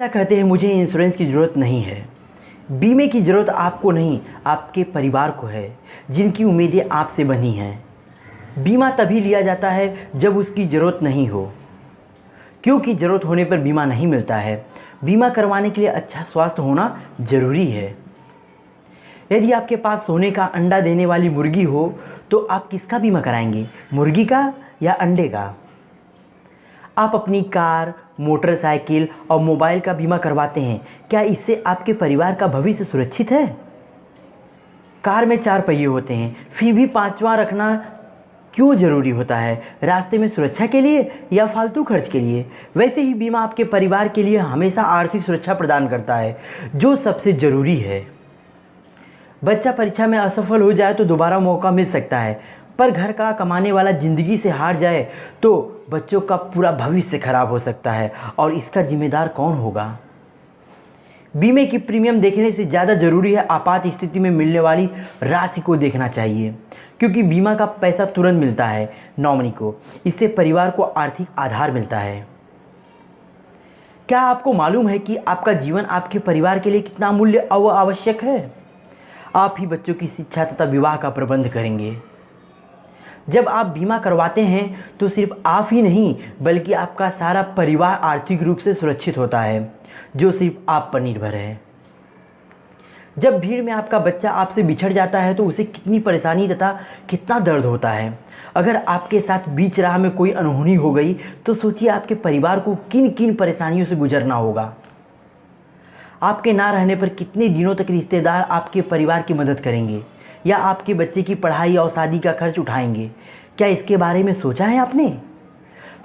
ऐसा कहते हैं मुझे इंश्योरेंस की ज़रूरत नहीं है। बीमे की ज़रूरत आपको नहीं, आपके परिवार को है, जिनकी उम्मीदें आपसे बनी हैं। बीमा तभी लिया जाता है जब उसकी ज़रूरत नहीं हो, क्योंकि ज़रूरत होने पर बीमा नहीं मिलता है। बीमा करवाने के लिए अच्छा स्वास्थ्य होना ज़रूरी है। यदि आपके पास सोने का अंडा देने वाली मुर्गी हो तो आप किसका बीमा कराएंगे, मुर्गी का या अंडे का? आप अपनी कार, मोटरसाइकिल और मोबाइल का बीमा करवाते हैं, क्या इससे आपके परिवार का भविष्य सुरक्षित है? कार में 4 पहिए होते हैं, फिर भी 5वां रखना क्यों ज़रूरी होता है? रास्ते में सुरक्षा के लिए या फालतू खर्च के लिए? वैसे ही बीमा आपके परिवार के लिए हमेशा आर्थिक सुरक्षा प्रदान करता है, जो सबसे ज़रूरी है। बच्चा परीक्षा में असफल हो जाए तो दोबारा मौका मिल सकता है, पर घर का कमाने वाला ज़िंदगी से हार जाए तो बच्चों का पूरा भविष्य खराब हो सकता है, और इसका जिम्मेदार कौन होगा? बीमे की प्रीमियम देखने से ज़्यादा ज़रूरी है आपात स्थिति में मिलने वाली राशि को देखना चाहिए, क्योंकि बीमा का पैसा तुरंत मिलता है नॉमिनी को। इससे परिवार को आर्थिक आधार मिलता है। क्या आपको मालूम है कि आपका जीवन आपके परिवार के लिए कितना मूल्य और आवश्यक है? आप ही बच्चों की शिक्षा तथा विवाह का प्रबंध करेंगे। जब आप बीमा करवाते हैं तो सिर्फ आप ही नहीं, बल्कि आपका सारा परिवार आर्थिक रूप से सुरक्षित होता है, जो सिर्फ आप पर निर्भर है। जब भीड़ में आपका बच्चा आपसे बिछड़ जाता है तो उसे कितनी परेशानी तथा कितना दर्द होता है। अगर आपके साथ बीच राह में कोई अनहोनी हो गई तो सोचिए आपके परिवार को किन किन परेशानियों से गुजरना होगा। आपके ना रहने पर कितने दिनों तक रिश्तेदार आपके परिवार की मदद करेंगे या आपके बच्चे की पढ़ाई और शादी का खर्च उठाएंगे? क्या इसके बारे में सोचा है आपने?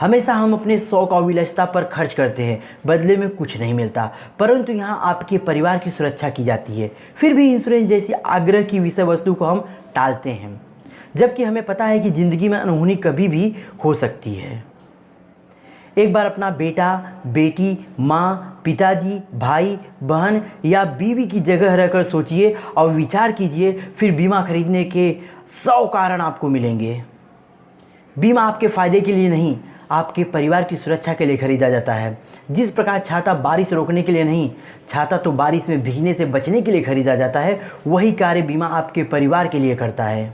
हमेशा हम अपने शौक और विलासिता पर खर्च करते हैं, बदले में कुछ नहीं मिलता, परंतु यहाँ आपके परिवार की सुरक्षा की जाती है। फिर भी इंश्योरेंस जैसी आग्रह की विषय वस्तु को हम टालते हैं, जबकि हमें पता है कि ज़िंदगी में अनहोनी कभी भी हो सकती है। एक बार अपना बेटा, बेटी, माँ, पिताजी, भाई, बहन या बीवी की जगह रहकर सोचिए और विचार कीजिए, फिर बीमा खरीदने के 100 कारण आपको मिलेंगे। बीमा आपके फ़ायदे के लिए नहीं, आपके परिवार की सुरक्षा के लिए खरीदा जाता है। जिस प्रकार छाता बारिश रोकने के लिए नहीं, छाता तो बारिश में भीगने से बचने के लिए खरीदा जाता है, वही कार्य बीमा आपके परिवार के लिए करता है।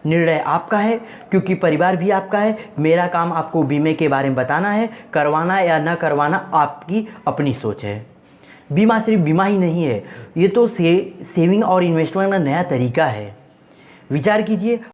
निर्णय आपका है, क्योंकि परिवार भी आपका है। मेरा काम आपको बीमे के बारे में बताना है, करवाना या न करवाना आपकी अपनी सोच है। बीमा सिर्फ बीमा ही नहीं है, ये तो सेविंग और इन्वेस्टमेंट का नया तरीका है। विचार कीजिए।